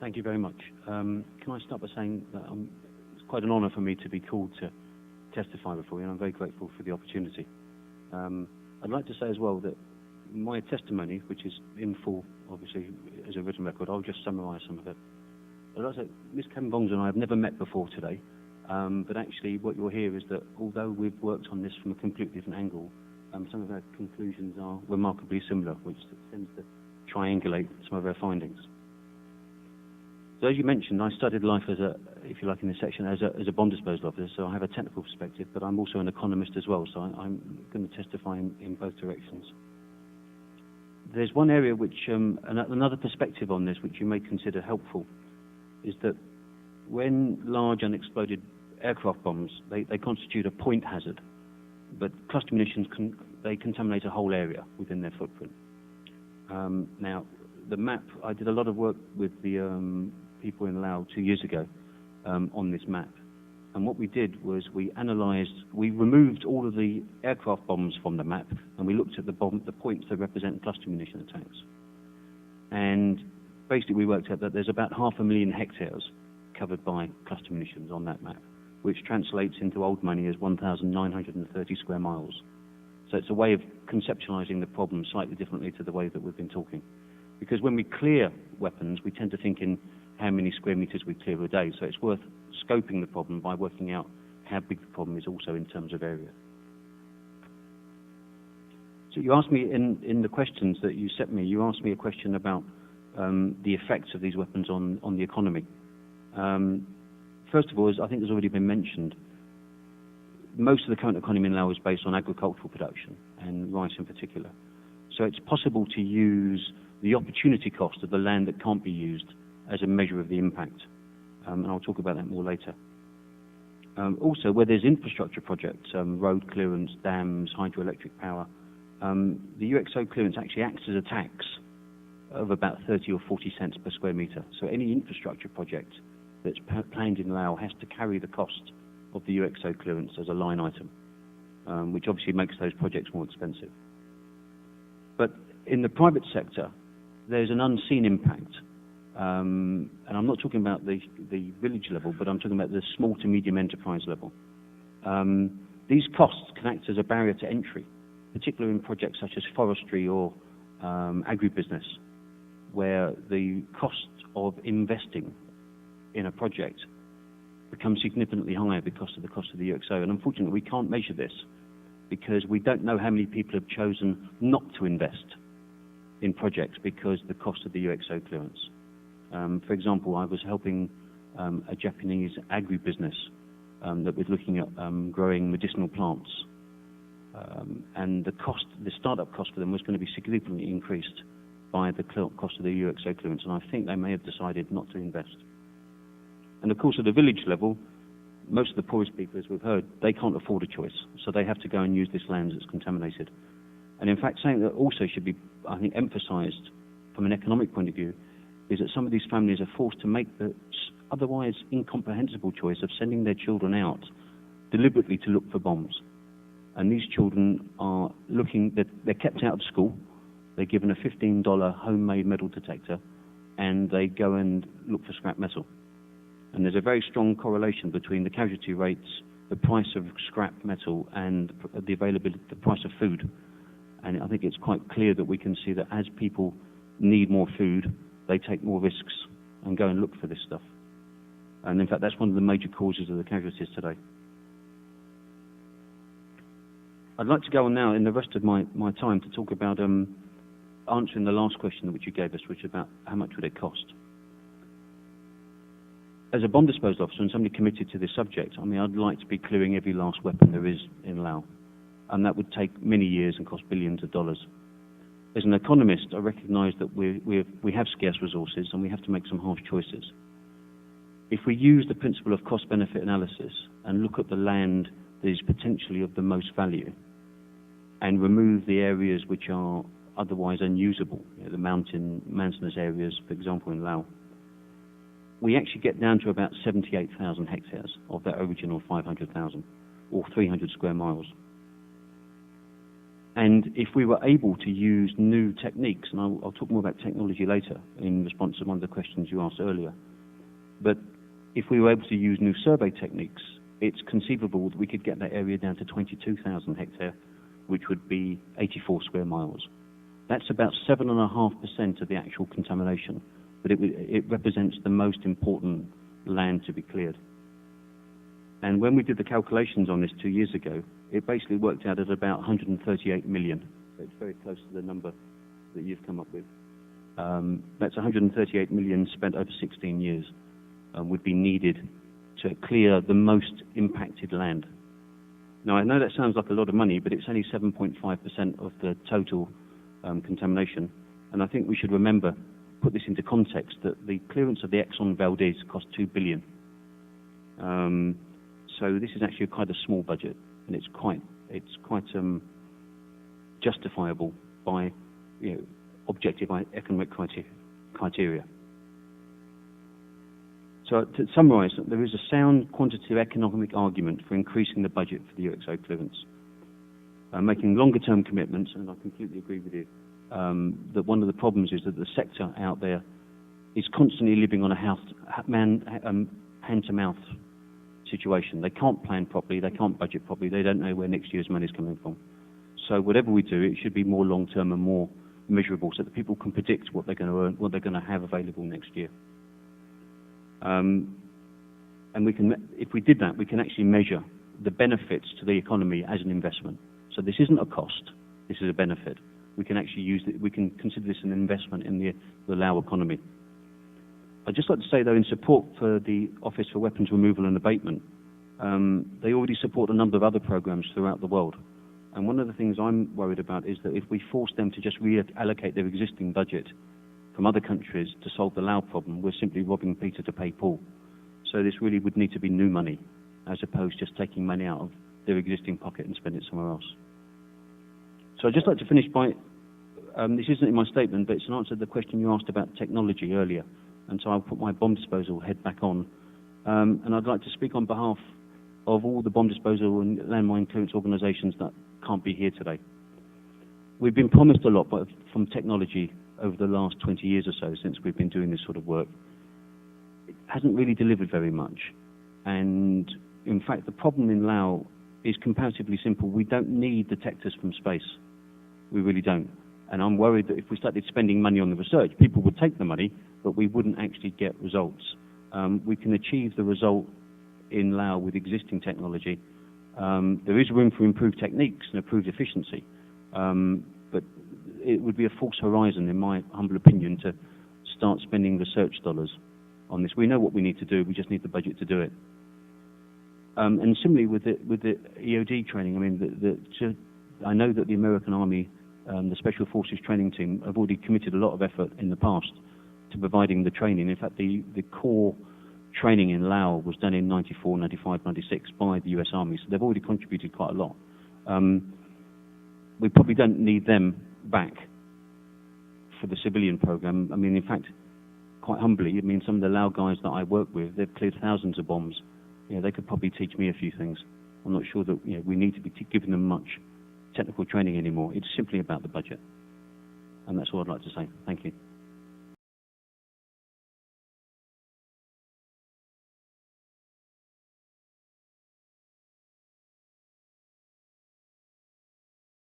Thank you very much. Can I start by saying that it's quite an honour for me to be called to testify before you, and I'm very grateful for the opportunity. I'd like to say as well that my testimony, which is in full, obviously, as a written record, I'll just summarise some of it. I'd like to say, Ms. Kambongs and I have never met before today, but actually what you'll hear is that although we've worked on this from a completely different angle, some of our conclusions are remarkably similar, which tends to triangulate some of our findings. So as you mentioned, I studied life as a, if you like, in this section, as a bomb disposal officer, so I have a technical perspective, but I'm also an economist as well, so I'm going to testify in both directions. There's one area which, another perspective on this, which you may consider helpful, is that when large unexploded aircraft bombs, they constitute a point hazard, but cluster munitions, they contaminate a whole area within their footprint. Now, the map, I did a lot of work with the people in Laos 2 years ago on this map. And what we did was we removed all of the aircraft bombs from the map, and we looked at the points that represent cluster munition attacks. And basically we worked out that there's about 500,000 hectares covered by cluster munitions on that map, which translates into old money as 1,930 square miles. So it's a way of conceptualizing the problem slightly differently to the way that we've been talking. Because when we clear weapons, we tend to think in how many square meters we clear a day. So it's worth scoping the problem by working out how big the problem is also in terms of area. So you asked me in the questions that you sent me, you asked me a question about the effects of these weapons on the economy. First of all, as I think has already been mentioned, most of the current economy in Laos is based on agricultural production, and rice in particular. So it's possible to use the opportunity cost of the land that can't be used as a measure of the impact. And I'll talk about that more later. Also, where there's infrastructure projects, road clearance, dams, hydroelectric power, the UXO clearance actually acts as a tax of about 30 or 40 cents per square meter. So any infrastructure project that's planned in Laos has to carry the cost of the UXO clearance as a line item, which obviously makes those projects more expensive. But in the private sector, there's an unseen impact. And I'm not talking about the village level, but I'm talking about the small to medium enterprise level. These costs can act as a barrier to entry, particularly in projects such as forestry or agribusiness, where the cost of investing in a project becomes significantly higher because of the cost of the UXO. And unfortunately, we can't measure this because we don't know how many people have chosen not to invest in projects because of the cost of the UXO clearance. For example, I was helping a Japanese agribusiness that was looking at growing medicinal plants. And the startup cost for them was going to be significantly increased by the cost of the UXO clearance, and I think they may have decided not to invest. And of course, at the village level, most of the poorest people, as we've heard, they can't afford a choice, so they have to go and use this land that's contaminated. And in fact, something that also should be, I think, emphasized from an economic point of view is that some of these families are forced to make the otherwise incomprehensible choice of sending their children out deliberately to look for bombs. And these children are they're kept out of school, they're given a $15 homemade metal detector, and they go and look for scrap metal. And there's a very strong correlation between the casualty rates, the price of scrap metal, and the price of food. And I think it's quite clear that we can see that as people need more food, they take more risks and go and look for this stuff. And in fact, that's one of the major causes of the casualties today. I'd like to go on now in the rest of my time to talk about answering the last question which you gave us, which is about how much would it cost. As a bomb disposal officer and somebody committed to this subject, I mean, I'd like to be clearing every last weapon there is in Laos. And that would take many years and cost billions of dollars. As an economist, I recognize that we have scarce resources and we have to make some harsh choices. If we use the principle of cost-benefit analysis and look at the land that is potentially of the most value and remove the areas which are otherwise unusable, the mountainous areas, for example, in Laos, we actually get down to about 78,000 hectares of that original 500,000, or 300 square miles. And if we were able to use new techniques, and I'll talk more about technology later in response to one of the questions you asked earlier, but if we were able to use new survey techniques, it's conceivable that we could get that area down to 22,000 hectare, which would be 84 square miles. That's about 7.5% of the actual contamination, but it represents the most important land to be cleared. And when we did the calculations on this 2 years ago, it basically worked out at about 138 million. So it's very close to the number that you've come up with. That's 138 million spent over 16 years would be needed to clear the most impacted land. Now, I know that sounds like a lot of money, but it's only 7.5% of the total contamination. And I think we should remember, put this into context, that the clearance of the Exxon Valdez cost $2 billion. So this is actually quite a small budget, and it's quite justifiable by objective economic criteria. So to summarise, there is a sound quantitative economic argument for increasing the budget for the UXO clearance, making longer-term commitments, and I completely agree with you, that one of the problems is that the sector out there is constantly living on a hand-to-mouth situation. They can't plan properly, they can't budget properly, they don't know where next year's money is coming from. So whatever we do, it should be more long-term and more measurable so that people can predict what they're going to earn, what they're going to have available next year. And we can, if we did that, we can actually measure the benefits to the economy as an investment. So this isn't a cost, this is a benefit. We can actually use it, we can consider this an investment in the Lao economy. I'd just like to say, though, in support for the Office for Weapons Removal and Abatement, they already support a number of other programs throughout the world. And one of the things I'm worried about is that if we force them to just reallocate their existing budget from other countries to solve the Lao problem, we're simply robbing Peter to pay Paul. So this really would need to be new money, as opposed to just taking money out of their existing pocket and spend it somewhere else. So I'd just like to finish by, this isn't in my statement, but it's an answer to the question you asked about technology earlier. And so I'll put my bomb disposal head back on. And I'd like to speak on behalf of all the bomb disposal and landmine clearance organisations that can't be here today. We've been promised a lot from technology over the last 20 years or so since we've been doing this sort of work. It hasn't really delivered very much. And in fact, the problem in Laos is comparatively simple. We don't need detectors from space. We really don't. And I'm worried that if we started spending money on the research, people would take the money, but we wouldn't actually get results. We can achieve the result in Laos with existing technology. There is room for improved techniques and improved efficiency, but it would be a false horizon, in my humble opinion, to start spending research dollars on this. We know what we need to do, we just need the budget to do it. And similarly with the EOD training, I mean, I know that the American Army, the Special Forces training team, have already committed a lot of effort in the past to providing the training. In fact, the core training in Laos was done in 94, 95, 96 by the US Army, so they've already contributed quite a lot. We probably don't need them back for the civilian program. I mean, in fact, quite humbly, I mean, some of the Lao guys that I work with, they've cleared thousands of bombs. They could probably teach me a few things. I'm not sure that we need to be giving them much technical training anymore. It's simply about the budget. And that's all I'd like to say. Thank you.